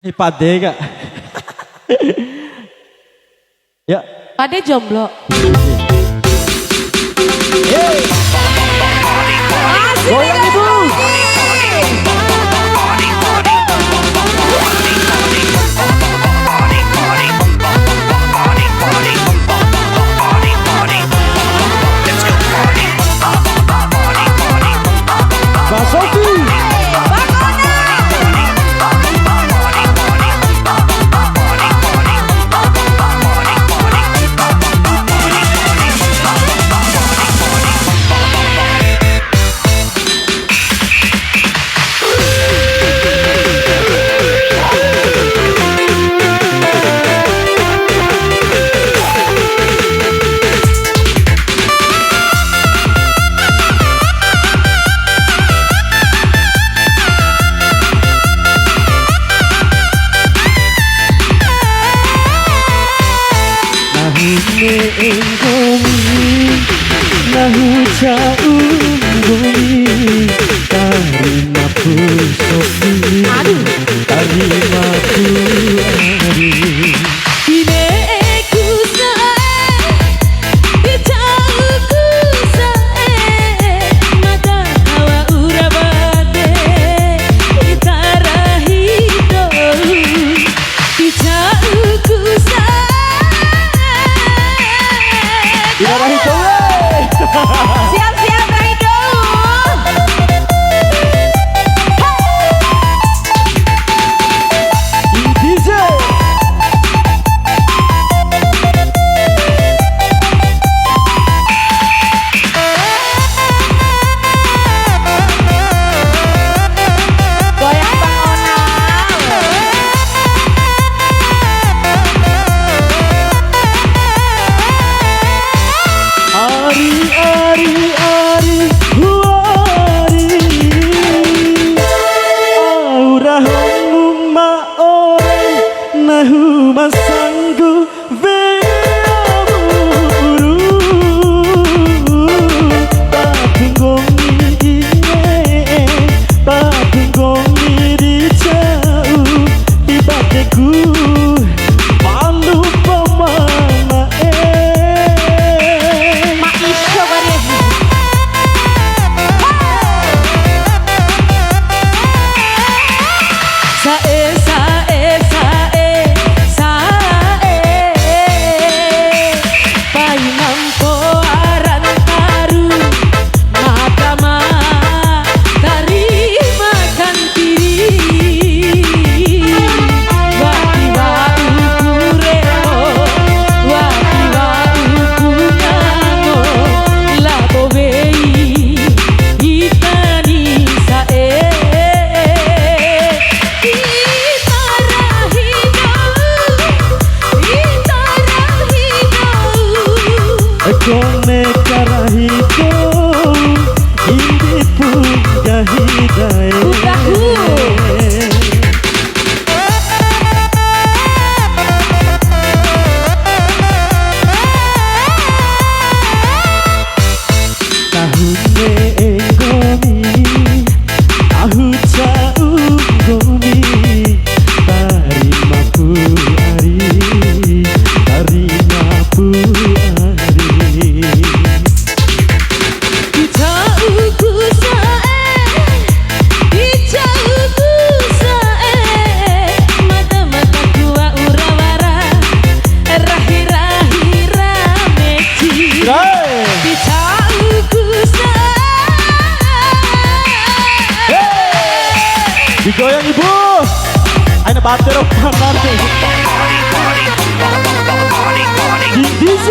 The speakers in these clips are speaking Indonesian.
Pade kak. Ya. Pade jomblo. Hey. Goyang ibu. Mbak Sofi. Nahu caunggumi tarima pusofi tarima puari Ine kusae Bicau kusae Mata hawa urabade Itarahito Bicau kusae Itarahito Siap-siap Raido. DJ Goyang Bang Onal. Ari huari aura humma orang nahu masanggu veamuru patungongi ine patungongi dicau ibadeku malu pemana Maisha bare. Sae sae sae sae Pai mampo aran taru Matama tarima kan kiri Wati wau kureo Wati wau kunyango Labo wei itani sae Kone karahito hindi punya hidayah tahune enggomi tahu caunggomi tarima puari tarima puari digoyang ibu, ayo bater pangan di DJ.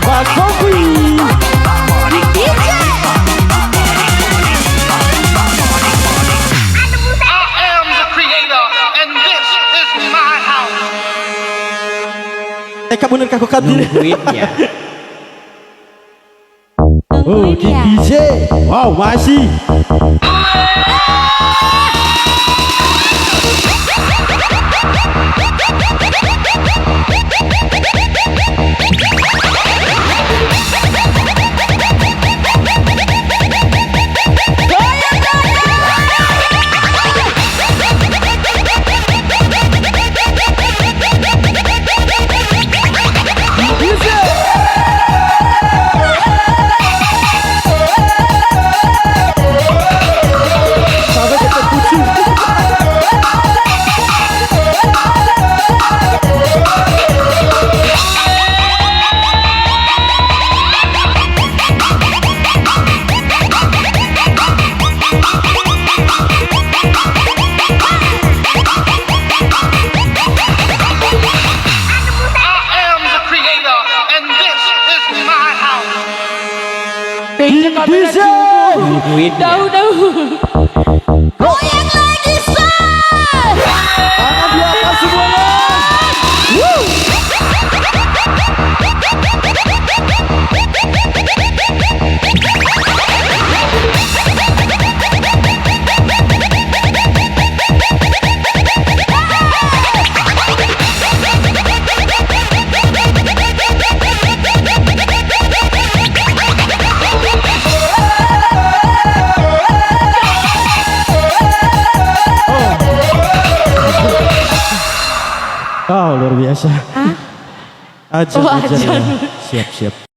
Mbak Sofi. Kamu nih kaku kadir. Nungguin ya. Oh, di DJ. Wow, masih. Udah. Goyang lagi, say. Tangan di atas semuanya. Oh, luar biasa. Hah? Ajan, Oh, ajan. ajan. Ya. Siap.